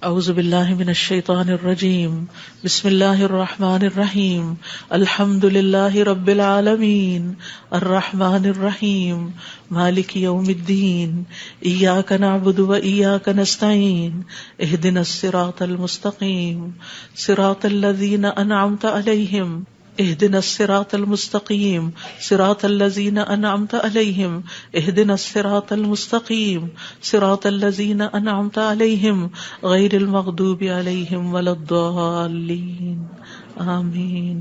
اعوذ باللہ من الشیطان الرجیم بسم اللہ الرحمن الرحیم الحمد للہ رب العالمین الرحمن الرحیم مالک یوم الدین ایاک نعبد و ایاک نستعین اہدنا الصراط المستقیم صراط الذین انعمت علیہم اہدنا الصراط المستقیم صراط الذین انعمت علیہم اہدنا الصراط المستقیم صراط الذین انعمت علیہم غیر المغضوب علیہم ولا الضالین آمین۔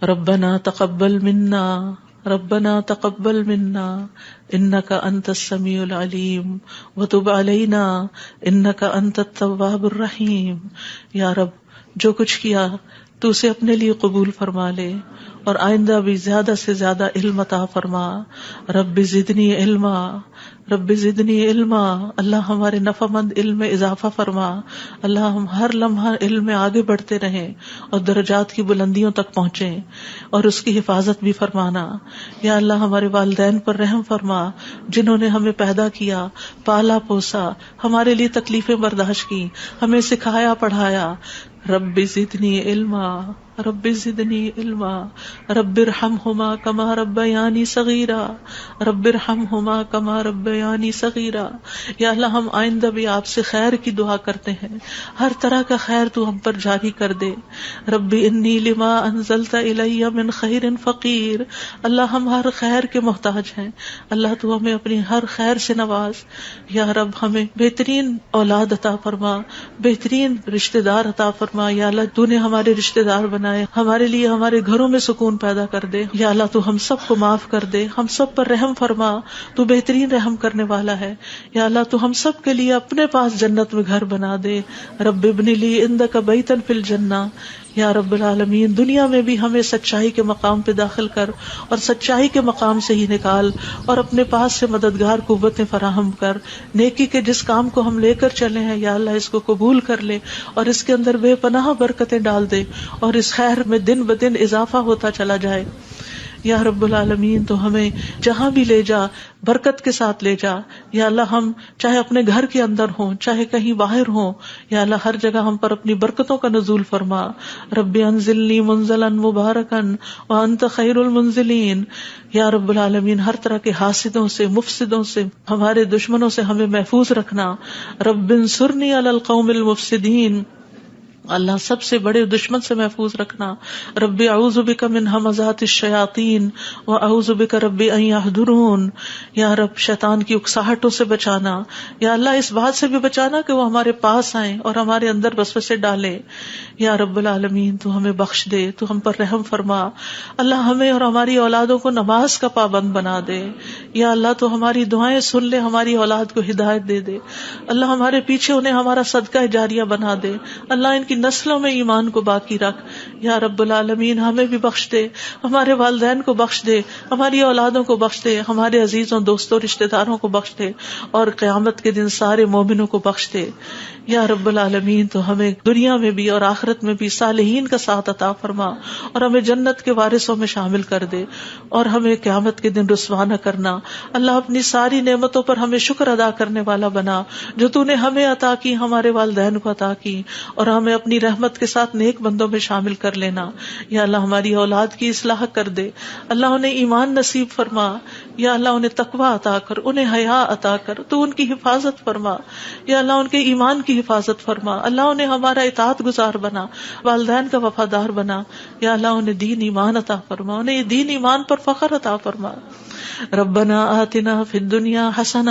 ربنا تقبل منا ربنا تقبل منا انک انت السمیع العلیم وتب علینا انک انت التواب الرحیم۔ یا رب، جو کچھ کیا تو اسے اپنے لیے قبول فرما لے اور آئندہ بھی زیادہ سے زیادہ علم عطا فرما۔ رب زدنی علما رب زدنی علما، اللہ ہمارے نفع مند علم میں اضافہ فرما۔ اللہ ہم ہر لمحہ علم میں آگے بڑھتے رہیں اور درجات کی بلندیوں تک پہنچیں اور اس کی حفاظت بھی فرمانا۔ یا اللہ ہمارے والدین پر رحم فرما جنہوں نے ہمیں پیدا کیا، پالا پوسا، ہمارے لیے تکلیفیں برداشت کی، ہمیں سکھایا پڑھایا۔ رب زدنی علما رب زدنی علما رب ارحمہما کما ربیانی صغیرا رب ارحمہما کما ربیانی صغیرا۔ یا اللہ ہم آئندہ بھی آپ سے خیر کی دعا کرتے ہیں، ہر طرح کا خیر تو ہم پر جاری کر دے۔ رب انی لما انزلت الی من خیر فقیر، اللہ ہم ہر خیر کے محتاج ہیں، اللہ تو ہمیں اپنی ہر خیر سے نواز۔ یا رب ہمیں بہترین اولاد عطا فرما، بہترین رشتہ دار عطا فرما۔ یا اللہ تو نے ہمارے رشتہ دار بنائے، ہمارے لیے ہمارے گھروں میں سکون پیدا کر دے۔ یا اللہ تو ہم سب کو معاف کر دے، ہم سب پر رحم فرما، تو بہترین رحم کرنے والا ہے۔ یا اللہ تو ہم سب کے لیے اپنے پاس جنت میں گھر بنا دے۔ رب ابن لی عندک بیتا فی الجنہ۔ یا رب العالمین دنیا میں بھی ہمیں سچائی کے مقام پہ داخل کر اور سچائی کے مقام سے ہی نکال، اور اپنے پاس سے مددگار قوتیں فراہم کر۔ نیکی کے جس کام کو ہم لے کر چلے ہیں یا اللہ اس کو قبول کر لے اور اس کے اندر بے پناہ برکتیں ڈال دے اور اس خیر میں دن بدن اضافہ ہوتا چلا جائے۔ یا رب العالمین تو ہمیں جہاں بھی لے جا برکت کے ساتھ لے جا۔ یا اللہ ہم چاہے اپنے گھر کے اندر ہوں چاہے کہیں باہر ہوں، یا اللہ ہر جگہ ہم پر اپنی برکتوں کا نزول فرما۔ رب انزلنی منزلا مبارکا وانت خیر المنزلین۔ یا رب العالمین ہر طرح کے حاسدوں سے، مفسدوں سے، ہمارے دشمنوں سے ہمیں محفوظ رکھنا۔ رب انصرنی علی القوم المفسدین، اللہ سب سے بڑے دشمن سے محفوظ رکھنا۔ رب اعوذ بک من ہمزات الشیاطین واعوذ بک رب ان یحضرون۔ یا رب شیطان کی اکساہٹوں سے بچانا، یا اللہ اس بات سے بھی بچانا کہ وہ ہمارے پاس آئیں اور ہمارے اندر وسوسے ڈالیں۔ یا رب العالمین تو ہمیں بخش دے، تو ہم پر رحم فرما۔ اللہ ہمیں اور ہماری اولادوں کو نماز کا پابند بنا دے۔ یا اللہ تو ہماری دعائیں سن لے، ہماری اولاد کو ہدایت دے دے۔ اللہ ہمارے پیچھے انہیں ہمارا صدقہ جاریہ بنا دے۔ اللہ ان کی نسلوں میں ایمان کو باقی رکھ۔ یا رب العالمین ہمیں بھی بخش دے، ہمارے والدین کو بخش دے، ہماری اولادوں کو بخش دے، ہمارے عزیزوں دوستوں رشتہ داروں کو بخش دے، اور قیامت کے دن سارے مومنوں کو بخش دے۔ یا رب العالمین تو ہمیں دنیا میں بھی اور آخرت میں بھی صالحین کا ساتھ عطا فرما، اور ہمیں جنت کے وارثوں میں شامل کر دے، اور ہمیں قیامت کے دن رسوا نہ کرنا۔ اللہ اپنی ساری نعمتوں پر ہمیں شکر ادا کرنے والا بنا، جو تو نے ہمیں عطا کی، ہمارے والدین کو عطا کی، اور ہمیں اپنی رحمت کے ساتھ نیک بندوں میں شامل کر لینا۔ یا اللہ ہماری اولاد کی اصلاح کر دے، اللہ انہیں ایمان نصیب فرما۔ یا اللہ انہیں تقویٰ عطا کر، انہیں حیا عطا کر، تو ان کی حفاظت فرما۔ یا اللہ ان کے ایمان کی حفاظت فرما، اللہ انہیں ہمارا اطاعت گزار بنا، والدین کا وفادار بنا۔ یا اللہ انہیں دین ایمان عطا فرما، انہیں دین ایمان پر فخر عطا فرما۔ ربنا آتنا فی الدنیا حسنہ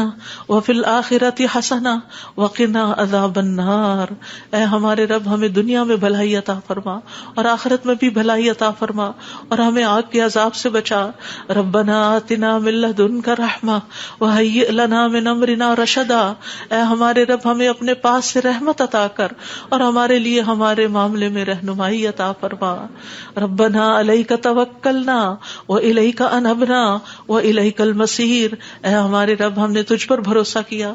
وفی الآخرۃ حسنہ وقنا عذاب النار۔ اے ہمارے رب ہمیں دنیا میں بھلائی عطا فرما اور آخرت میں بھی بھلائی عطا فرما، اور ہمیں آگ کے عذاب سے بچا۔ ربنا آتنا من لدنک رحمہ وہیئ لنا من امرنا رشدا۔ اے ہمارے رب ہمیں اپنے پاس سے رحمت عطا کر اور ہمارے لیے ہمارے معاملے میں رہنمائی عطا فرما۔ ربنا علیک توکلنا والیک انبنا والیک المصیر۔ اے ہمارے رب ہم نے تجھ پر بھروسہ کیا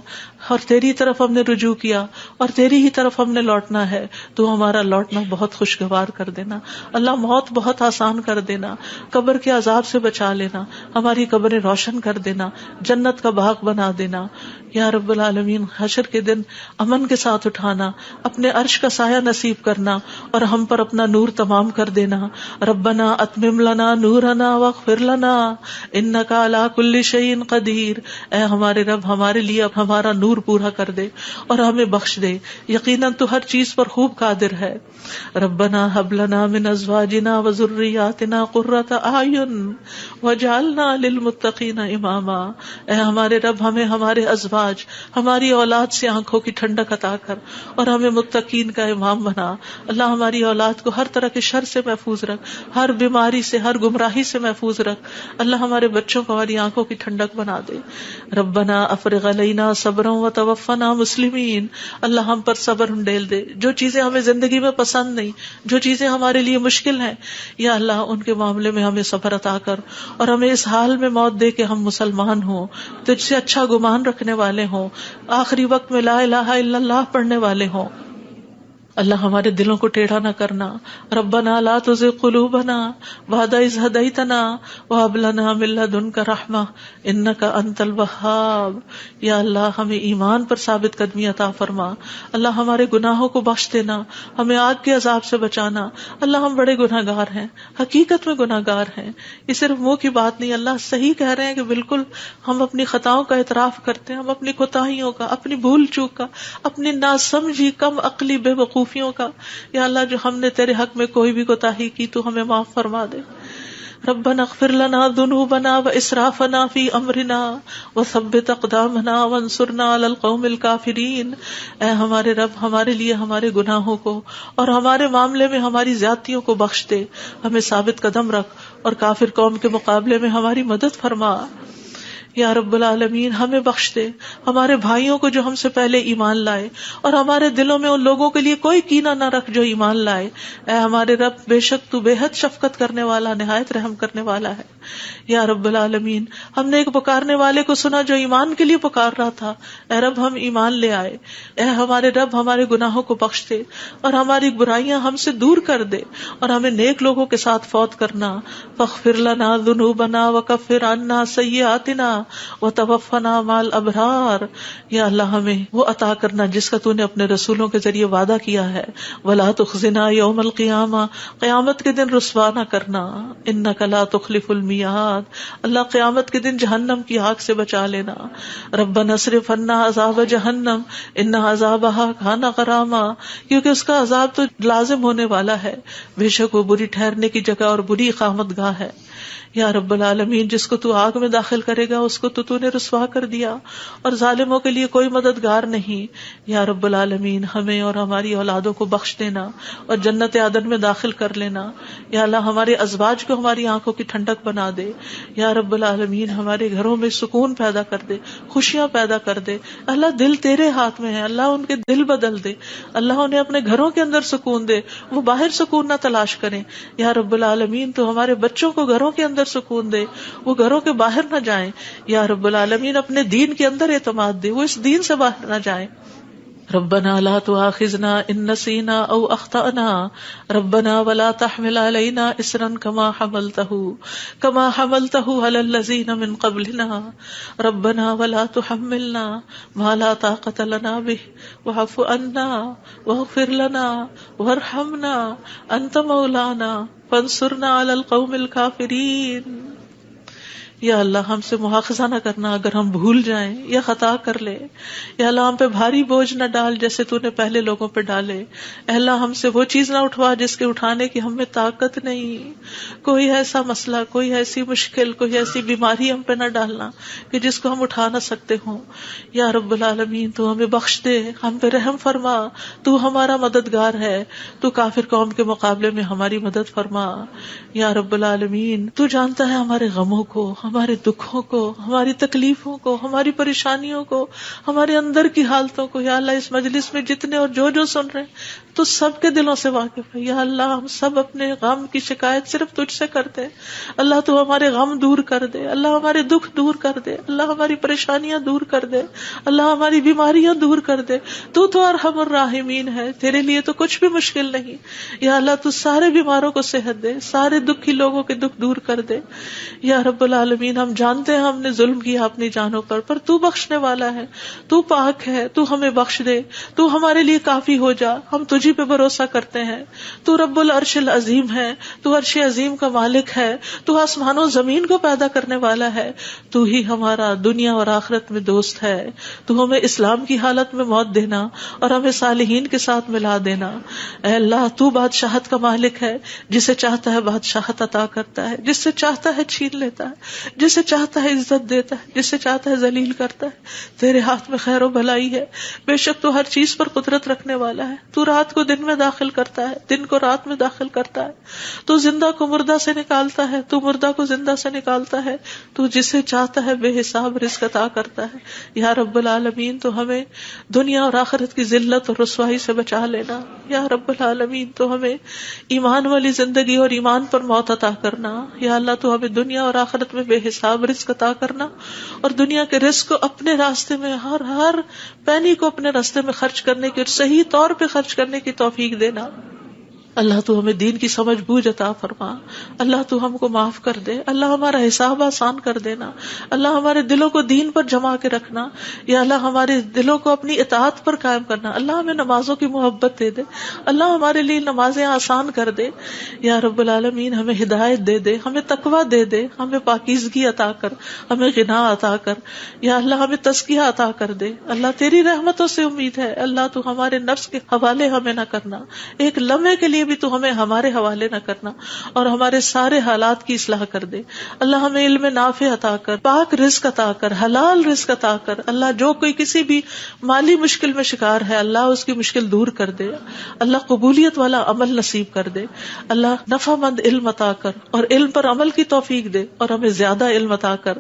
اور تیری طرف ہم نے رجوع کیا اور تیری ہی طرف ہم نے لوٹنا ہے، تو ہمارا لوٹنا بہت خوشگوار کر دینا۔ اللہ موت بہت آسان کر دینا، قبر کے عذاب سے بچا لینا، ہماری قبریں روشن کر دینا، جنت کا باغ بنا دینا۔ یا رب العالمین حشر کے دن امن کے ساتھ اٹھانا، اپنے عرش کا سایہ نصیب کرنا اور ہم پر اپنا نور تمام کر دینا. ربنا اتمم لنا نورنا واغفر لنا انک علی کل شیء قدیر. اے ہمارے رب ہمارے لیے ہمارا نور پورا کر دے اور ہمیں بخش دے، یقیناً تو ہر چیز پر خوب قادر ہے. ربنا هب لنا من ازواجنا وذرياتنا قرۃ اعین واجعلنا للمتقین اماما. اے ہمارے رب ہمیں ہمارے ازواج، ہماری اولاد سے آنکھوں کی ٹھنڈک عطا کر اور ہمیں متقین کا امام بنا. اللہ ہماری اولاد کو ہر طرح کے شر سے محفوظ رکھ، ہر بیماری سے، ہر گمراہی سے محفوظ رکھ. اللہ ہمارے بچوں کو ہماری آنکھوں کی ٹھنڈک بنا دے. ربنا افرغ علینا صبرا وتوفنا مسلمین. اللہ ہم پر صبر ہنڈیل دے. جو چیزیں ہمیں زندگی میں پسند نہیں، جو چیزیں ہمارے لیے مشکل ہیں، یا اللہ ان کے معاملے میں ہمیں صبر عطا کر اور ہمیں اس حال میں موت دے کہ ہم مسلمان ہوں، تجھ سے اچھا گمان رکھنے والے ہوں، آخری وقت میں لا الہ الا اللہ پڑھنے والے ہوں. اللہ ہمارے دلوں کو ٹیڑھا نہ کرنا. ربنا لا تزغ قلوبنا بعد اذ ہدیتنا وہب لنا من لدنک رحمہ انک انت الوہاب. یا اللہ ہمیں ایمان پر ثابت قدمی عطا فرما. اللہ ہمارے گناہوں کو بخش دینا، ہمیں آگ کے عذاب سے بچانا. اللہ ہم بڑے گناہ گار ہیں، حقیقت میں گناہ گار ہیں، یہ صرف منہ کی بات نہیں. اللہ صحیح کہہ رہے ہیں کہ بالکل ہم اپنی خطاؤں کا اعتراف کرتے ہیں، ہم اپنی کوتاہیوں کا، اپنی بھول چوک کا، اپنی ناسمجھی کم عقلی بے وقوفیوں کا. یا اللہ جو ہم نے تیرے حق میں کوئی بھی کوتاہی کی تو ہمیں معاف فرما دے. ربنا اغفر لنا ذنوبنا واسرافنا فی امرنا وثبت اقدامنا وانصرنا علی القوم الکافرین. اے ہمارے رب ہمارے لیے ہمارے گناہوں کو اور ہمارے معاملے میں ہماری زیادتیوں کو بخش دے، ہمیں ثابت قدم رکھ اور کافر قوم کے مقابلے میں ہماری مدد فرما. یا رب العالمین ہمیں بخش دے، ہمارے بھائیوں کو جو ہم سے پہلے ایمان لائے، اور ہمارے دلوں میں ان لوگوں کے لیے کوئی کینہ نہ رکھ جو ایمان لائے. اے ہمارے رب بے شک تو بے حد شفقت کرنے والا، نہایت رحم کرنے والا ہے. یا رب العالمین ہم نے ایک پکارنے والے کو سنا جو ایمان کے لیے پکار رہا تھا. اے رب ہم ایمان لے آئے. اے ہمارے رب ہمارے گناہوں کو بخش دے اور ہماری برائیاں ہم سے دور کر دے اور ہمیں نیک لوگوں کے ساتھ فوت کرنا. فاغفر لنا ذنوبنا وکفر عنا سیئاتنا وتوفنا مع الابرار. یا اللہ ہمیں وہ عطا کرنا جس کا تو نے اپنے رسولوں کے ذریعے وعدہ کیا ہے. ولا تخزنا یوم القیامہ، قیامت کے دن رسوا نہ کرنا. انک لا تخلف المیعاد، اللہ قیامت کے دن جہنم کی آگ سے بچا لینا. ربنا اصرف عنا عذاب جہنم ان عذابها کان غراما، کیونکہ اس کا عذاب تو لازم ہونے والا ہے، بے شک وہ بری ٹھہرنے کی جگہ اور بری اقامت گاہ ہے. یا رب العالمین جس کو تو آگ میں داخل کرے گا اس کو تو نے رسوا کر دیا، اور ظالموں کے لیے کوئی مددگار نہیں. یا رب العالمین ہمیں اور ہماری اولادوں کو بخش دینا اور جنت عدن میں داخل کر لینا. یا اللہ ہمارے ازواج کو ہماری آنکھوں کی ٹھنڈک بنا دے. یا رب العالمین ہمارے گھروں میں سکون پیدا کر دے، خوشیاں پیدا کر دے. اللہ دل تیرے ہاتھ میں ہے، اللہ ان کے دل بدل دے، اللہ انہیں اپنے گھروں کے اندر سکون دے، وہ باہر سکون نہ تلاش کریں. یا رب العالمین تو ہمارے بچوں کو گھروں کے اندر سکون دے، وہ گھروں کے باہر نہ جائیں. یا رب العالمین اپنے دین کے اندر اعتماد دے، وہ اس دین سے باہر نہ جائیں. ربنا لا تؤاخذنا ان نسينا او اخطأنا ربنا ولا تحمل علينا اصرا كما حملته على الذين من قبلنا ربنا ولا تحملنا ما لا طاقة لنا به واعف عنا واغفر لنا وارحمنا انت مولانا فانصرنا على القوم الكافرين. یا اللہ ہم سے مواخذہ نہ کرنا اگر ہم بھول جائیں یا خطا کر لے. یا اللہ ہم پہ بھاری بوجھ نہ ڈال جیسے تو نے پہلے لوگوں پہ ڈالے. اے اللہ ہم سے وہ چیز نہ اٹھوا جس کے اٹھانے کی ہم میں طاقت نہیں. کوئی ایسا مسئلہ، کوئی ایسی مشکل، کوئی ایسی بیماری ہم پہ نہ ڈالنا کہ جس کو ہم اٹھا نہ سکتے ہوں. یا رب العالمین تو ہمیں بخش دے، ہم پہ رحم فرما، تو ہمارا مددگار ہے، تو کافر قوم کے مقابلے میں ہماری مدد فرما. یا رب العالمین تو جانتا ہے ہمارے غموں کو، ہمارے دکھوں کو، ہماری تکلیفوں کو، ہماری پریشانیوں کو، ہمارے اندر کی حالتوں کو. یا اللہ اس مجلس میں جتنے اور جو سن رہے ہیں تو سب کے دلوں سے واقف ہے. یا اللہ ہم سب اپنے غم کی شکایت صرف تجھ سے کرتے ہیں. اللہ تو ہمارے غم دور کر دے، اللہ ہمارے دکھ دور کر دے، اللہ ہماری پریشانیاں دور کر دے، اللہ ہماری بیماریاں دور کر دے. تو ارحم الراحمین ہے، تیرے لیے تو کچھ بھی مشکل نہیں. یا اللہ تو سارے بیماروں کو صحت دے، سارے دکھی لوگوں کے دکھ دور کر دے. یا رب العالمین العالمین ہم جانتے ہیں ہم نے ظلم کیا اپنی جانوں پر تو بخشنے والا ہے، تو پاک ہے، تو ہمیں بخش دے، تو ہمارے لیے کافی ہو جا، ہم تجھی پہ بھروسہ کرتے ہیں، تو رب العرش العظیم ہے، تو عرش عظیم کا مالک ہے، تو آسمانوں زمین کو پیدا کرنے والا ہے، تو ہی ہمارا دنیا اور آخرت میں دوست ہے، تو ہمیں اسلام کی حالت میں موت دینا اور ہمیں صالحین کے ساتھ ملا دینا۔ اے اللہ تو بادشاہت کا مالک ہے، جسے چاہتا ہے بادشاہت عطا کرتا ہے، جس سے چاہتا ہے چھین لیتا ہے، جسے چاہتا ہے عزت دیتا ہے، جسے چاہتا ہے ذلیل کرتا ہے، تیرے ہاتھ میں خیر و بھلائی ہے، بے شک تو ہر چیز پر قدرت رکھنے والا ہے، تو رات کو دن میں داخل کرتا ہے، دن کو رات میں داخل کرتا ہے، تو زندہ کو مردہ سے نکالتا ہے، تو مردہ کو زندہ سے نکالتا ہے، تو جسے چاہتا ہے بے حساب رزق عطا کرتا ہے۔ یا رب العالمین تو ہمیں دنیا اور آخرت کی ذلت اور رسوائی سے بچا لینا۔ یا رب العالمین تو ہمیں ایمان والی زندگی اور ایمان پر موت عطا کرنا۔ یا اللہ تو ہمیں دنیا اور آخرت میں بے حساب رزق عطا کرنا، اور دنیا کے رزق کو اپنے راستے میں ہر پینی کو اپنے راستے میں خرچ کرنے کی اور صحیح طور پہ خرچ کرنے کی توفیق دینا۔ اللہ تو ہمیں دین کی سمجھ بوجھ عطا فرما، اللہ تو ہم کو معاف کر دے، اللہ ہمارا حساب آسان کر دینا، اللہ ہمارے دلوں کو دین پر جما کے رکھنا، یا اللہ ہمارے دلوں کو اپنی اطاعت پر قائم کرنا، اللہ ہمیں نمازوں کی محبت دے دے، اللہ ہمارے لیے نمازیں آسان کر دے، یا رب العالمین ہمیں ہدایت دے دے، ہمیں تقویٰ دے دے، ہمیں پاکیزگی عطا کر، ہمیں غنا عطا کر، یا اللہ ہمیں تزکیہ عطا کر دے۔ اللہ تیری رحمتوں سے امید ہے، اللہ تو ہمارے نفس کے حوالے ہمیں نہ کرنا، ایک لمحے کے لیے بھی تو ہمیں ہمارے حوالے نہ کرنا، اور ہمارے سارے حالات کی اصلاح کر دے۔ اللہ ہمیں علم نافع عطا کر، پاک رزق عطا کر، حلال رزق عطا کر۔ اللہ جو کوئی کسی بھی مالی مشکل میں شکار ہے، اللہ اس کی مشکل دور کر دے، اللہ قبولیت والا عمل نصیب کر دے، اللہ نفع مند علم عطا کر اور علم پر عمل کی توفیق دے، اور ہمیں زیادہ علم عطا کر۔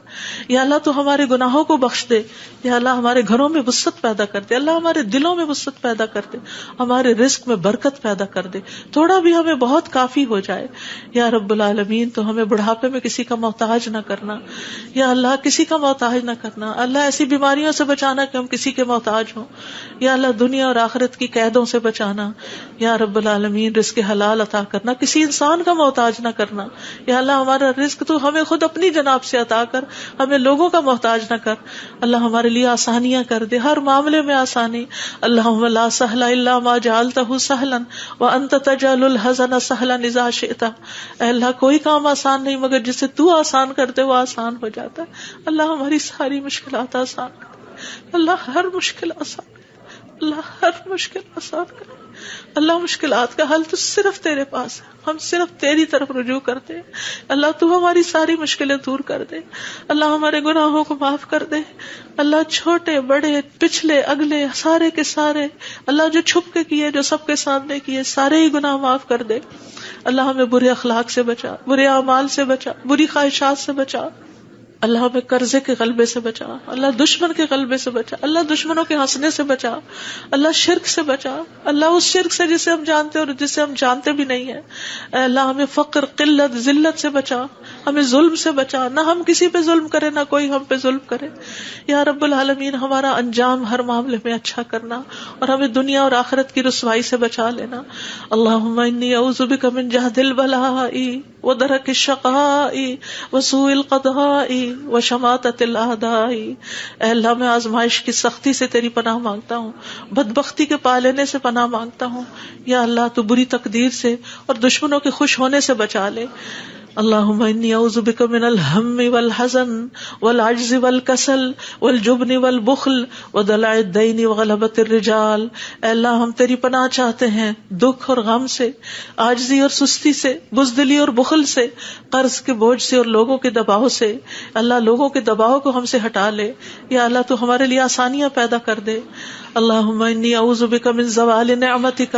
یا اللہ تو ہمارے گناہوں کو بخش دے، یا اللہ ہمارے گھروں میں وسعت پیدا کر دے، اللہ ہمارے دلوں میں وسعت پیدا کر دے، ہمارے رزق میں برکت پیدا کر دے، تھوڑا بھی ہمیں بہت کافی ہو جائے۔ یا رب العالمین تو ہمیں بڑھاپے میں کسی کا محتاج نہ کرنا، یا اللہ کسی کا محتاج نہ کرنا، اللہ ایسی بیماریوں سے بچانا کہ ہم کسی کے محتاج ہوں، یا اللہ دنیا اور آخرت کی قیدوں سے بچانا، یا رب العالمین رزق حلال عطا کرنا، کسی انسان کا محتاج نہ کرنا، یا اللہ ہمارا رزق تو ہمیں خود اپنی جناب سے عطا کر، ہمیں لوگوں کا محتاج نہ کر، اللہ ہمارے لیے آسانیاں کر دے، ہر معاملے میں آسانی۔ اللہم لا سہل الا ما جعلتہ سہلا وانت تجعل الحزن سہلا اذا شئت۔ اے اللہ کوئی کام آسان نہیں مگر جسے تو آسان کر دے وہ آسان ہو جاتا ہے۔ اللہ ہماری ساری مشکلات آسان کر دے، اللہ ہر مشکل آسان کر دے، اللہ ہر مشکل آسان کر دے۔ اللہ مشکلات کا حل تو صرف تیرے پاس ہے، ہم صرف تیری طرف رجوع کرتے ہیں۔ اللہ تو ہماری ساری مشکلیں دور کر دے، اللہ ہمارے گناہوں کو معاف کر دے، اللہ چھوٹے بڑے پچھلے اگلے سارے کے سارے، اللہ جو چھپ کے کیے جو سب کے سامنے کیے سارے ہی گناہ معاف کر دے۔ اللہ ہمیں برے اخلاق سے بچا، برے اعمال سے بچا، بری خواہشات سے بچا، اللہ ہمیں قرضے کے غلبے سے بچا، اللہ دشمن کے غلبے سے بچا، اللہ دشمنوں کے ہنسنے سے بچا، اللہ شرک سے بچا، اللہ اس شرک سے جسے ہم جانتے اور جسے ہم جانتے بھی نہیں ہیں، اے اللہ ہمیں فقر قلت ذلت سے بچا، ہمیں ظلم سے بچا، نہ ہم کسی پہ ظلم کرے نہ کوئی ہم پہ ظلم کرے۔ یا رب العالمین ہمارا انجام ہر معاملے میں اچھا کرنا اور ہمیں دنیا اور آخرت کی رسوائی سے بچا لینا۔ اللہم انی اعوذ بک من جہد البلاء ودرک الشقاء وسوء القضاء وشماتۃ الاعداء۔ اے اللہ میں آزمائش کی سختی سے تیری پناہ مانگتا ہوں، بدبختی کے پا لینے سے پناہ مانگتا ہوں، یا اللہ تو بری تقدیر سے اور دشمنوں کے خوش ہونے سے بچا لے۔ اللہم انی اعوذ بک من الہم والحزن والعجز والکسل والجبن والبخل ودلع الدین وغلبۃ الرجال۔ اے اللہ ہم تیری پناہ چاہتے ہیں دکھ اور غم سے، عاجزی اور سستی سے، بزدلی اور بخل سے، قرض کے بوجھ سے اور لوگوں کے دباؤ سے۔ اللہ لوگوں کے دباؤ کو ہم سے ہٹا لے، یا اللہ تو ہمارے لیے آسانیاں پیدا کر دے۔ اللہم انی اعوذ بک من زوال نعمتک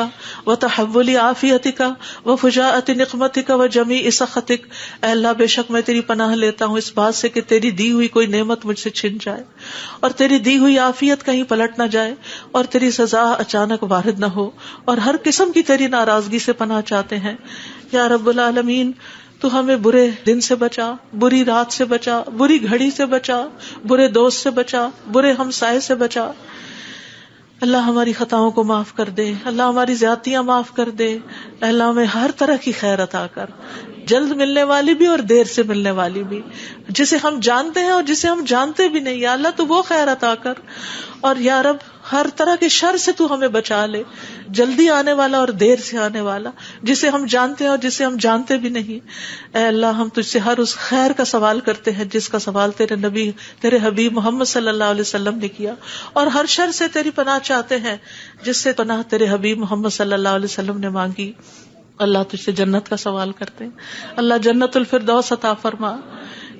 وتحول عافیتک وفجاءۃ نقمتک وجمیع سخطک۔ اے اللہ بے شک میں تیری پناہ لیتا ہوں اس بات سے کہ تیری دی ہوئی کوئی نعمت مجھ سے چھن جائے اور تیری دی ہوئی عافیت کہیں پلٹ نہ جائے اور تیری سزا اچانک وارد نہ ہو، اور ہر قسم کی تیری ناراضگی سے پناہ چاہتے ہیں۔ یا رب العالمین تو ہمیں برے دن سے بچا، بری رات سے بچا، بری گھڑی سے بچا، برے دوست سے بچا، برے ہمسائے سے بچا۔ اللہ ہماری خطاؤں کو معاف کر دے، اللہ ہماری زیادتیاں معاف کر دے، اللہ ہمیں ہر طرح کی خیر عطا کر، جلد ملنے والی بھی اور دیر سے ملنے والی بھی، جسے ہم جانتے ہیں اور جسے ہم جانتے بھی نہیں، یا اللہ تو وہ خیر عطا کر، اور یا رب ہر طرح کے شر سے تو ہمیں بچا لے، جلدی آنے والا اور دیر سے آنے والا، جسے ہم جانتے ہیں اور جسے ہم جانتے بھی نہیں۔ اے اللہ ہم تجھ سے ہر اس خیر کا سوال کرتے ہیں جس کا سوال تیرے نبی، تیرے حبیب محمد صلی اللہ علیہ وسلم نے کیا، اور ہر شر سے تیری پناہ چاہتے ہیں جس سے پناہ تیرے حبیب محمد صلی اللہ علیہ وسلم نے مانگی۔ اللہ تجھ سے جنت کا سوال کرتے ہیں، اللہ جنت الفردوس عطا فرما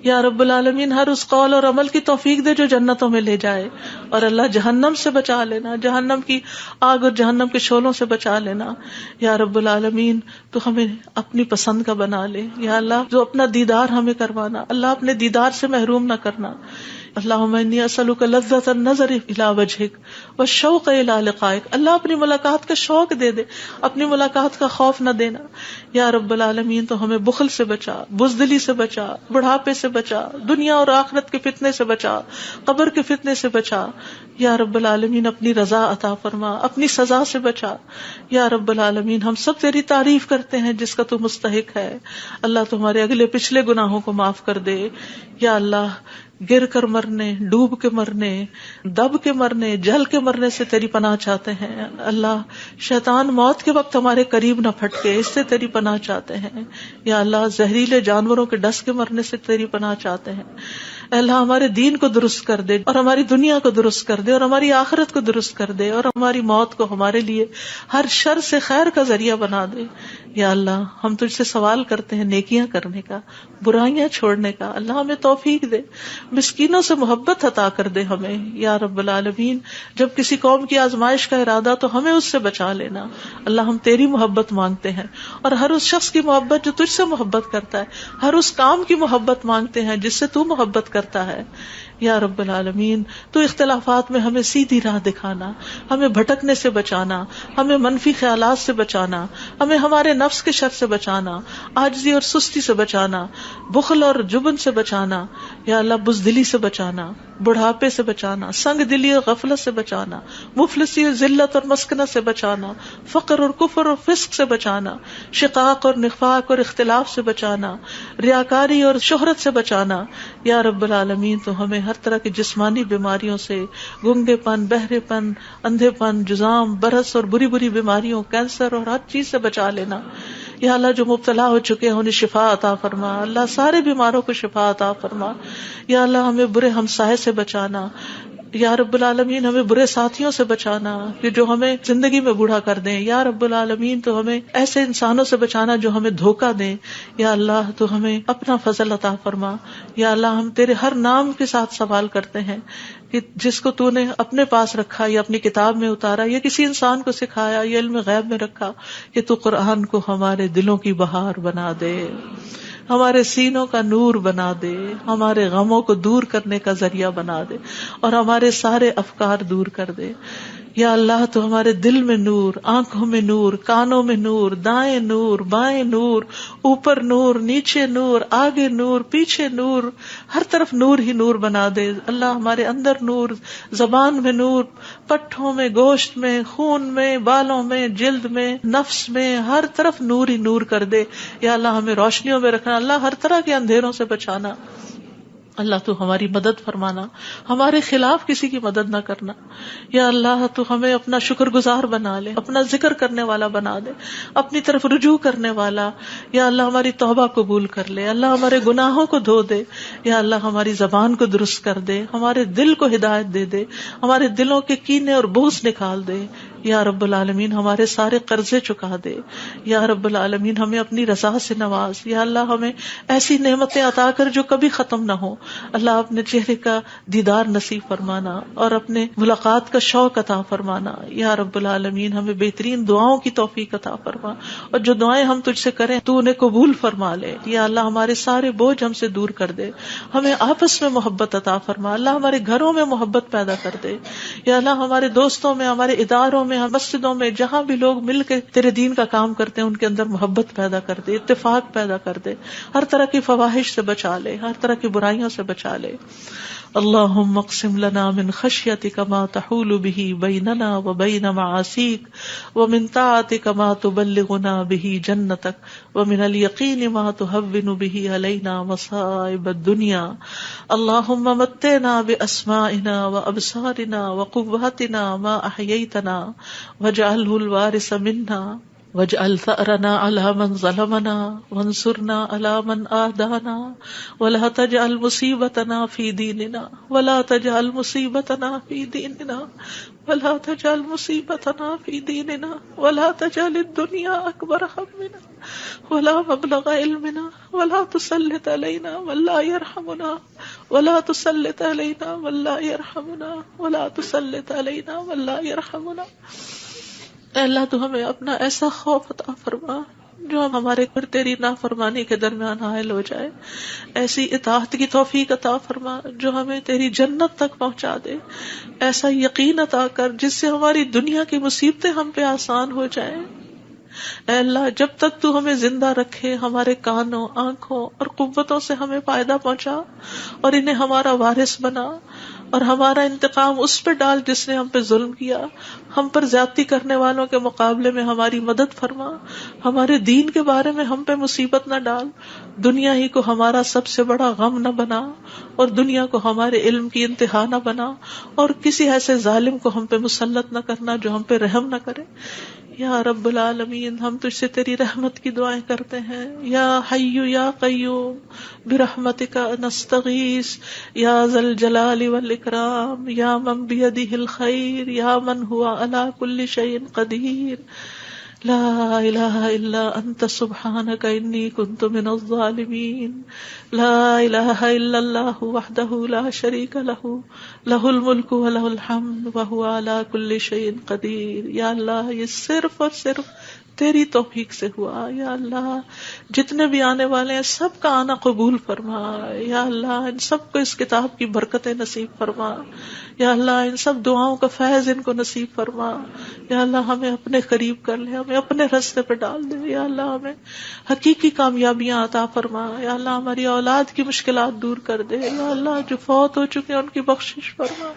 یا رب العالمین، ہر اس قول اور عمل کی توفیق دے جو جنتوں میں لے جائے، اور اللہ جہنم سے بچا لینا، جہنم کی آگ اور جہنم کے شعلوں سے بچا لینا یا رب العالمین۔ تو ہمیں اپنی پسند کا بنا لے یا اللہ، جو اپنا دیدار ہمیں کروانا، اللہ اپنے دیدار سے محروم نہ کرنا۔ اللہم انی اسألک لذۃ النظر الی وجہک والشوق الی لقائک، اللہ اپنی ملاقات کا شوق دے دے، اپنی ملاقات کا خوف نہ دینا یا رب العالمین۔ تو ہمیں بخل سے بچا، بزدلی سے بچا، بڑھاپے سے بچا، دنیا اور آخرت کے فتنے سے بچا، قبر کے فتنے سے بچا یا رب العالمین۔ اپنی رضا عطا فرما، اپنی سزا سے بچا یا رب العالمین۔ ہم سب تیری تعریف کرتے ہیں جس کا تو مستحق ہے، اللہ تمہارے اگلے پچھلے گناہوں کو معاف کر دے یا اللہ۔ گر کر مرنے، ڈوب کے مرنے، دب کے مرنے، جل کے مرنے سے تیری پناہ چاہتے ہیں اللہ۔ شیطان موت کے وقت ہمارے قریب نہ پھٹکے، اس سے تیری پناہ چاہتے ہیں یا اللہ۔ زہریلے جانوروں کے ڈس کے مرنے سے تیری پناہ چاہتے ہیں اللہ۔ ہمارے دین کو درست کر دے اور ہماری دنیا کو درست کر دے اور ہماری آخرت کو درست کر دے، اور ہماری موت کو ہمارے لیے ہر شر سے خیر کا ذریعہ بنا دے یا اللہ۔ ہم تجھ سے سوال کرتے ہیں نیکیاں کرنے کا، برائیاں چھوڑنے کا، اللہ ہمیں توفیق دے۔ مسکینوں سے محبت عطا کر دے ہمیں یا رب العالمین۔ جب کسی قوم کی آزمائش کا ارادہ تو ہمیں اس سے بچا لینا اللہ۔ ہم تیری محبت مانگتے ہیں، اور ہر اس شخص کی محبت جو تجھ سے محبت کرتا ہے، ہر اس کام کی محبت مانگتے ہیں جس سے تو محبت کرتا ہے یا رب العالمین۔ تو اختلافات میں ہمیں سیدھی راہ دکھانا، ہمیں بھٹکنے سے بچانا، ہمیں منفی خیالات سے بچانا، ہمیں ہمارے نفس کے شر سے بچانا، عاجزی اور سستی سے بچانا، بخل اور جبن سے بچانا یا اللہ، بزدلی سے بچانا، بڑھاپے سے بچانا، سنگ دلی اور غفلت سے بچانا، مفلسی اور ذلت اور مسکنت سے بچانا، فقر اور کفر اور فسق سے بچانا، شقاق اور نفاق اور اختلاف سے بچانا، ریاکاری اور شہرت سے بچانا یا رب العالمین۔ تو ہمیں ہر طرح کی جسمانی بیماریوں سے، گنگے پن، بہرے پن، اندھے پن، جزام، برس اور بری بری بیماریوں، کینسر اور ہر چیز سے بچا لینا یا اللہ۔ جو مبتلا ہو چکے ہیں انہیں شفا عطا فرما اللہ، سارے بیماروں کو شفا عطا فرما یا اللہ۔ ہمیں برے ہمسائے سے بچانا یا رب العالمین، ہمیں برے ساتھیوں سے بچانا کہ جو ہمیں زندگی میں بوڑھا کر دیں یا رب العالمین۔ تو ہمیں ایسے انسانوں سے بچانا جو ہمیں دھوکہ دیں یا اللہ۔ تو ہمیں اپنا فضل عطا فرما یا اللہ۔ ہم تیرے ہر نام کے ساتھ سوال کرتے ہیں کہ جس کو تو نے اپنے پاس رکھا یا اپنی کتاب میں اتارا یا کسی انسان کو سکھایا یا علم غیب میں رکھا، کہ تو قرآن کو ہمارے دلوں کی بہار بنا دے، ہمارے سینوں کا نور بنا دے، ہمارے غموں کو دور کرنے کا ذریعہ بنا دے، اور ہمارے سارے افکار دور کر دے یا اللہ۔ تو ہمارے دل میں نور، آنکھوں میں نور، کانوں میں نور، دائیں نور، بائیں نور، اوپر نور، نیچے نور، آگے نور، پیچھے نور، ہر طرف نور ہی نور بنا دے اللہ۔ ہمارے اندر نور، زبان میں نور، پٹھوں میں، گوشت میں، خون میں، بالوں میں، جلد میں، نفس میں، ہر طرف نور ہی نور کر دے یا اللہ۔ ہمیں روشنیوں میں رکھنا اللہ، ہر طرح کے اندھیروں سے بچانا اللہ۔ تو ہماری مدد فرمانا، ہمارے خلاف کسی کی مدد نہ کرنا یا اللہ۔ تو ہمیں اپنا شکر گزار بنا لے، اپنا ذکر کرنے والا بنا دے، اپنی طرف رجوع کرنے والا یا اللہ۔ ہماری توبہ قبول کر لے اللہ، ہمارے گناہوں کو دھو دے یا اللہ۔ ہماری زبان کو درست کر دے، ہمارے دل کو ہدایت دے دے، ہمارے دلوں کے کینے اور بغض نکال دے یا رب العالمین۔ ہمارے سارے قرضے چکا دے یا رب العالمین۔ ہمیں اپنی رضا سے نواز یا اللہ۔ ہمیں ایسی نعمتیں عطا کر جو کبھی ختم نہ ہو اللہ۔ اپنے چہرے کا دیدار نصیب فرمانا اور اپنے ملاقات کا شوق عطا فرمانا یا رب العالمین۔ ہمیں بہترین دعاؤں کی توفیق عطا فرما، اور جو دعائیں ہم تجھ سے کریں تو انہیں قبول فرما لے یا اللہ۔ ہمارے سارے بوجھ ہم سے دور کر دے، ہمیں آپس میں محبت عطا فرما اللہ۔ ہمارے گھروں میں محبت پیدا کر دے یا اللہ۔ ہمارے دوستوں میں، ہمارے اداروں ہمیں مسجدوں میں جہاں بھی لوگ مل کے تیرے دین کا کام کرتے ہیں ان کے اندر محبت پیدا کر دے، اتفاق پیدا کر دے، ہر طرح کی فواحش سے بچا لے، ہر طرح کی برائیوں سے بچا لے. اللہم اقسم لنا من خشیتک ما تحول به بیننا وبین معاصیک ومن طاعتک ما تبلغنا به جنتک ومن الیقین ما تهون به علینا مصائب الدنیا. اللہم متعنا باسمائنا وابصارنا وقواتنا ما احییتنا واجعله الوارث منا واجعل ثأرنا على من ظلمنا وانصرنا على من آدانا ولا تجعل مصیبتنا في دیننا ولا تجعل مصیبتنا في دیننا ولا تجعل مصیبتنا في دیننا ولا تجعل الدنيا أكبر همنا ولا مبلغ علمنا ولا تسلط علينا من لا يرحمنا ولا تسلط علينا من لا يرحمنا ولا تسلط علينا من لا يرحمنا. اے اللہ تو ہمیں اپنا ایسا خوف عطا فرما جو ہمارے اور تیری نافرمانی کے درمیان حائل ہو جائے، ایسی اطاعت کی توفیق عطا فرما جو ہمیں تیری جنت تک پہنچا دے، ایسا یقین عطا کر جس سے ہماری دنیا کی مصیبتیں ہم پہ آسان ہو جائیں. اے اللہ جب تک تو ہمیں زندہ رکھے ہمارے کانوں، آنکھوں اور قوتوں سے ہمیں فائدہ پہنچا اور انہیں ہمارا وارث بنا اور ہمارا انتقام اس پہ ڈال جس نے ہم پہ ظلم کیا، ہم پر زیادتی کرنے والوں کے مقابلے میں ہماری مدد فرما، ہمارے دین کے بارے میں ہم پہ مصیبت نہ ڈال، دنیا ہی کو ہمارا سب سے بڑا غم نہ بنا اور دنیا کو ہمارے علم کی انتہا نہ بنا اور کسی ایسے ظالم کو ہم پہ مسلط نہ کرنا جو ہم پہ رحم نہ کرے. یا رب العالمین ہم تجھ سے تیری رحمت کی دعائیں کرتے ہیں. یا حی یا قیوم برحمتک نستغیث یا ذا الجلال والاکرام یا من بیدہ الخیر یا من ہوا علی کل شیء قدیر. لا الہ الا انت سبحانک انی کنت من الظالمین. لا الہ الا اللہ وحدہ لا شریک لہ لہ الملک ولہ الحمد وہو علی کل شیء قدیر. یا اللہ یہ صرف اور صرف تیری توفیق سے ہوا. یا اللہ جتنے بھی آنے والے ہیں سب کا آنا قبول فرما. یا اللہ ان سب کو اس کتاب کی برکتیں نصیب فرما. یا اللہ ان سب دعاؤں کا فیض ان کو نصیب فرما. یا اللہ ہمیں اپنے قریب کر لے، ہمیں اپنے راستے پہ ڈال دے. یا اللہ ہمیں حقیقی کامیابیاں عطا فرما. یا اللہ ہماری اولاد کی مشکلات دور کر دے. یا اللہ جو فوت ہو چکے ہیں ان کی بخشش فرما.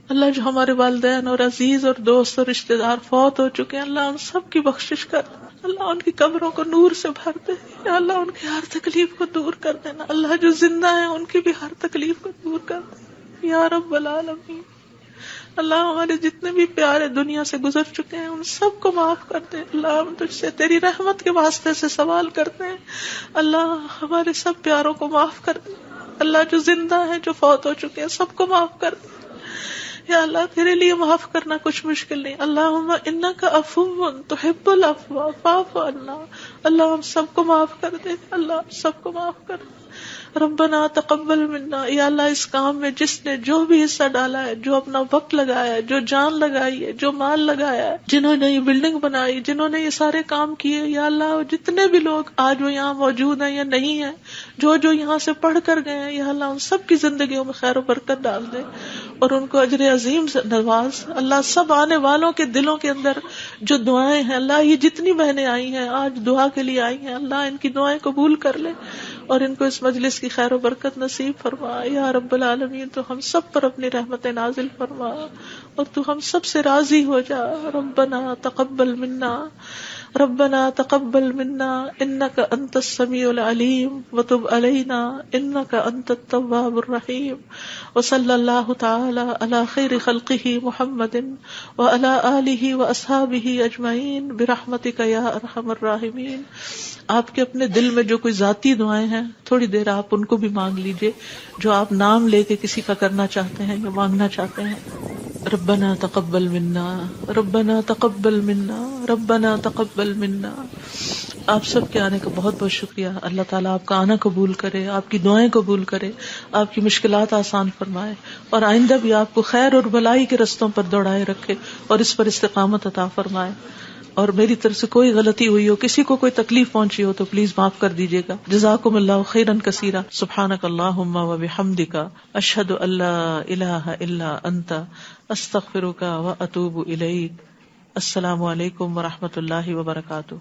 اللہ جو ہمارے والدین اور عزیز اور دوست اور رشتہ دار فوت ہو چکے ہیں اللہ ان سب کی بخشش کر دے. اللہ ان کی قبروں کو نور سے بھر دے. یا اللہ ان کی ہر تکلیف کو دور کر دینا. اللہ جو زندہ ہیں ان کی بھی ہر تکلیف کو دور کر دے. یا رب العالمین اللہ ہمارے جتنے بھی پیارے دنیا سے گزر چکے ہیں ان سب کو معاف کر دے. اللہ ہم تجھ سے تیری رحمت کے واسطے سے سوال کرتے ہیں. اللہ ہمارے سب پیاروں کو معاف کر دے. اللہ جو زندہ ہیں جو فوت ہو چکے ہیں سب کو معاف کر دے. یا اللہ تیرے لیے معاف کرنا کچھ مشکل نہیں. اللہم انک عفو تحب العفو فاعف عنا. اللہ ہم سب کو معاف کر دے. اللہ سب کو معاف کر دے. ربنا تقبل منا. یا اللہ اس کام میں جس نے جو بھی حصہ ڈالا ہے، جو اپنا وقت لگایا ہے، جو جان لگائی ہے، جو مال لگایا ہے، جنہوں نے یہ بلڈنگ بنائی، جنہوں نے یہ سارے کام کیے، یا اللہ جتنے بھی لوگ آج وہ یہاں موجود ہیں یا نہیں ہیں، جو یہاں سے پڑھ کر گئے ہیں، یا اللہ ان سب کی زندگیوں میں خیر و برکت ڈال دے اور ان کو اجر عظیم سے نواز. اللہ سب آنے والوں کے دلوں کے اندر جو دعائیں ہیں، اللہ یہ جتنی بہنیں آئی ہیں آج دعا کے لیے آئی ہیں، اللہ ان کی دعائیں قبول کر لے اور ان کو اس مجلس کی خیر و برکت نصیب فرما. یا رب العالمین تو ہم سب پر اپنی رحمت نازل فرما اور تو ہم سب سے راضی ہو جا. ربنا تقبل منا ربنا تقبل منا انك انت السميع العليم وتب علينا انك انت التواب الرحيم. وصلى الله تعالى على خير خلقه محمد وعلى آله واصحابه اجمعين برحمتك يا ارحم الراحمين. آپ کے اپنے دل میں جو کوئی ذاتی دعائیں ہیں تھوڑی دیر آپ ان کو بھی مانگ لیجئے جو آپ نام لے کے کسی کا کرنا چاہتے ہیں یا مانگنا چاہتے ہیں. ربنا تقبل منا ربنا تقبل منا ربنا تقبل منا. آپ سب کے آنے کا بہت بہت شکریہ. اللہ تعالیٰ آپ کا آنا قبول کرے، آپ کی دعائیں قبول کرے، آپ کی مشکلات آسان فرمائے اور آئندہ بھی آپ کو خیر اور بھلائی کے رستوں پر دوڑائے رکھے اور اس پر استقامت عطا فرمائے. اور میری طرف سے کوئی غلطی ہوئی ہو، کسی کو کوئی تکلیف پہنچی ہو تو پلیز معاف کر دیجیے گا. جزاکم اللہ خیرا کثیرا. سبحانک اللہم وبحمدک اشہد ان لا الہ الا انت استغفرک واتوب الیک. السلام علیکم ورحمۃ اللہ وبرکاتہ.